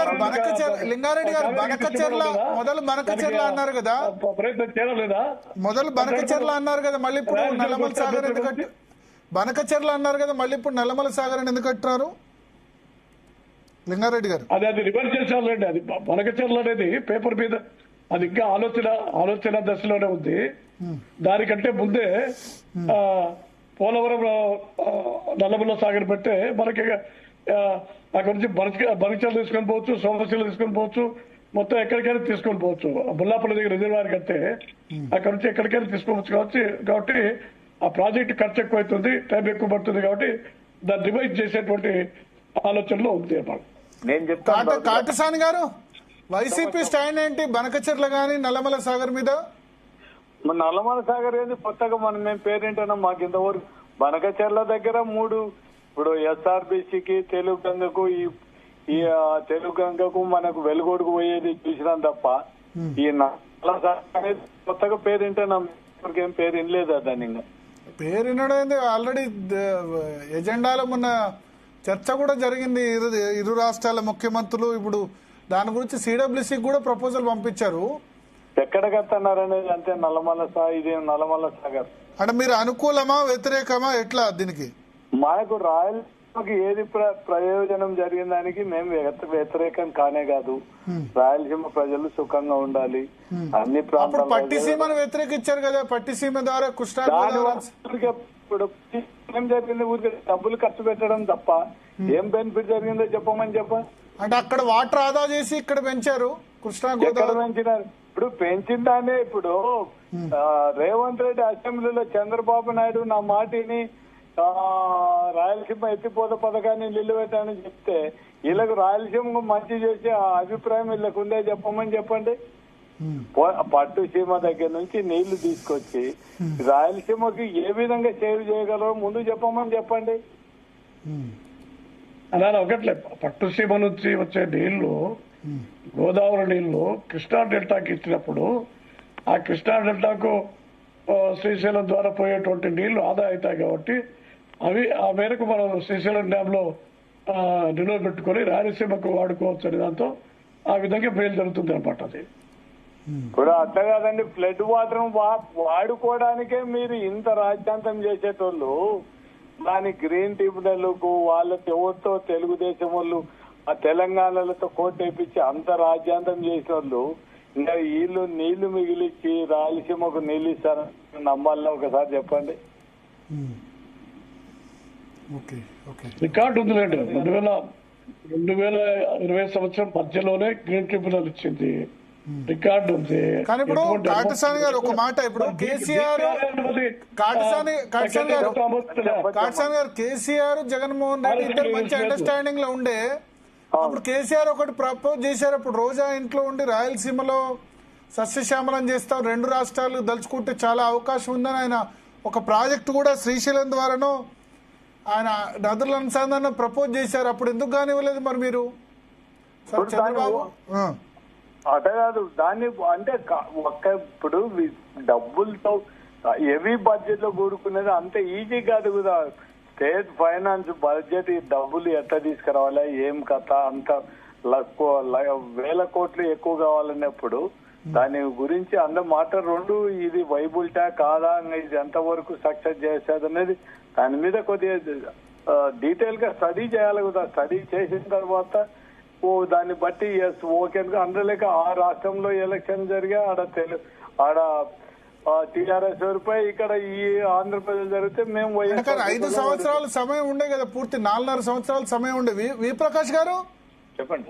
గారు లింగారెడ్డి గారు బనకచెర్ల మొదలు బనకచెర్ల అన్నారు కదా, ప్రయత్నం చేయలేదా? మొదలు బనకచెర్ల అన్నారు కదా, మళ్ళీ ఇప్పుడు నల్లమల సాగర్ ఎందుకు బనకచెర్ల అన్నారు కదా, మళ్ళీ ఇప్పుడు నల్లమల సాగర్ అని ఎందుకు కట్టినారు లింగారెడ్డి గారు? అది రివర్స్ చేసాలండి. అది బనకచెర్ల అనేది పేపర్ మీద అది ఇంకా ఆలోచన దశలోనే ఉంది. దానికంటే ముందే పోలవరం నల్లమల సాగర్ పెట్టే మనకి అక్కడ నుంచి బనకచెర్ల తీసుకొని పోవచ్చు, సోమశిల తీసుకొని పోవచ్చు, మొత్తం ఎక్కడికైనా తీసుకొని పోవచ్చు. బుల్లాపల్లి దగ్గర రిజర్వాయర్ కడితే అక్కడ నుంచి ఎక్కడికైనా తీసుకోవచ్చు కాబట్టి ఆ ప్రాజెక్ట్ ఖర్చు ఎక్కువ అవుతుంది, టైం ఎక్కువ పడుతుంది. కాబట్టి దాన్ని రివైజ్ చేసేటువంటి ఆలోచనలో ఉంది అన్నమాట. నేను చెప్తాను కాటసాని గారు, వైసీపీ స్టాండ్ ఏంటి బనకచెర్ల గాని నల్లమల సాగర్ మీద? నల్లమల సాగర్ ఏంది కొత్తగా మేము పేరేంటన్నా మాకు ఇంతవరకు బనకచెర్ల దగ్గర 3 ఇప్పుడు ఎస్ఆర్బిసికి తెలుగు గంగకు ఈ తెలుగు గంగకు మనకు వెలుగొడుకు పోయేది చూసినాం తప్ప ఈ నల్లమల సాగర్ అనేది కొత్తగా పేరేంటన్నా ఏం పేరు వినలేదు దాన్ని. ఇంకా పేరు వినడం ఆల్రెడీ ఎజెండాలో మొన్న చర్చ కూడా జరిగింది. ఇరు రాష్ట్రాల ముఖ్యమంత్రులు ఇప్పుడు దాని గురించి సిడబ్ల్యూసీకి కూడా ప్రపోజల్ పంపించారు. ఎక్కడ కడుతున్నారనేది అంతే. ఇది నల్లమల సాగర్ అంటే మీరు అనుకూలమా వ్యతిరేకమా ఎట్లా దీనికి? మనకు రాయలసీమకి ఏది ప్రయోజనం జరిగిన దానికి మేము వ్యతిరేకం కానే కాదు. రాయలసీమ ప్రజలు సుఖంగా ఉండాలి. అన్ని ప్రాంతాలు పట్టిసీమను వ్యతిరేకించారు కదా, పట్టిసీమ ద్వారా కృష్ణా ఇప్పుడు ఏం జరిగింది? ఊరికి డబ్బులు ఖర్చు పెట్టడం తప్ప ఏం బెనిఫిట్ జరిగిందో చెప్పమని చెప్పండి. అంటే అక్కడ వాటర్ ఆదా చేసి ఇక్కడ పెంచారు కృష్ణా గోదావరి పెంచినారు. ఇప్పుడు పెంచిందానే ఇప్పుడు రేవంత్ రెడ్డి అసెంబ్లీలో చంద్రబాబు నాయుడు నా మాటిని రాయలసీమ ఎత్తిపోత పథకాన్ని నిలబెట్టానని చెప్తే వీళ్ళకు రాయలసీమకు మంచి చేసే ఆ అభిప్రాయం వీళ్ళకు ఉందే చెప్పమని చెప్పండి. పట్టుసీమ దగ్గర నుంచి నీళ్లు తీసుకొచ్చి రాయలసీమకి ఏ విధంగా సేవ్ చేయగలరో ముందు చెప్పమని చెప్పండి. అలా ఒకట్లే, పట్టుసీమ నుంచి వచ్చే నీళ్లు గోదావరి నీళ్లు కృష్ణా డెల్టాకి ఇచ్చినప్పుడు ఆ కృష్ణా డెల్టాకు శ్రీశైలం ద్వారా పోయేటువంటి నీళ్లు ఆదా అవుతాయి. కాబట్టి అవి ఆ మేరకు మనం శ్రీశైలం డ్యామ్ లో నిల్వ పెట్టుకొని రాయలసీమకు వాడుకోవచ్చు అనే దాంతో ఆ విధంగా మేలు జరుగుతుంది అన్నమాట. అది ఇప్పుడు అట్లా కాదండి, ఫ్లడ్ వాటర్ వాడుకోవడానికే మీరు ఇంత రాజ్యాంతం చేసేటోళ్ళు దాని గ్రీన్ ట్రిబ్యునల్కు వాళ్ళతో ఎవరితో తెలుగుదేశం వాళ్ళు ఆ తెలంగాణలతో కోర్టు వేయించి అంత రాజ్యాంతం చేసిన వాళ్ళు ఇంకా వీళ్ళు నీళ్లు మిగిలిచ్చి రాయలసీమకు నీళ్ళు ఇస్తారని నమ్మాలని ఒకసారి చెప్పండి. రికార్డు ఉందిలేండి. 2020 సంవత్సరం మధ్యలోనే గ్రీన్ ట్రిబ్యునల్ ఇచ్చింది, రికార్డు ఉంది. కానీ ఇప్పుడు కాటసాని గారు ఒక మాట, ఇప్పుడు కేసీఆర్ కేసీఆర్ జగన్మోహన్ రెడ్డి ఇద్దరు మంచి అండర్స్టాండింగ్ లో ఉండే అప్పుడు కేసీఆర్ ఒకటి ప్రపోజ్ చేశారు. అప్పుడు రోజా ఇంట్లో ఉండి రాయలసీమలో సస్యశ్యామలం చేస్తాం, 2 రాష్ట్రాలు దలుచుకుంటే చాలా అవకాశం ఉందని ఆయన ఒక ప్రాజెక్టు కూడా శ్రీశైలం ద్వారానో ఆయన నదుల అనుసంధానం ప్రపోజ్ చేశారు. అప్పుడు ఎందుకు కానివ్వలేదు మరి మీరు చంద్రబాబు? అదే కాదు, దాన్ని అంటే ఇప్పుడు డబ్బులతో హెవీ బడ్జెట్ లో కూడుకునేది అంత ఈజీ కాదు కదా. స్టేట్ ఫైనాన్స్ బడ్జెట్ ఈ డబ్బులు ఎట్లా తీసుకురావాలి, ఏం కథ, అంత వేల కోట్లు ఎక్కువ కావాలన్నప్పుడు దాని గురించి అందరి మాట 2 ఇది వైబుల్టా కాదా, ఇది ఎంతవరకు సక్సెస్ చేసేది అనేది దాని మీద కొద్దిగా డీటెయిల్ గా స్టడీ చేయాలి కదా. స్టడీ చేసిన తర్వాత దాన్ని బట్టి ఎస్ ఓకే అందులేక ఆ రాష్ట్రంలో ఎలక్షన్ జరిగా ఆడ టీఆర్ఎస్ పై ఇక్కడ ఈ ఆంధ్రప్రదేశ్ జరిగితే మేము 5 సంవత్సరాలు సమయం ఉండే కదా, పూర్తి 4.5 సంవత్సరాలు సమయం ఉండే. వి ప్రకాష్ గారు చెప్పండి.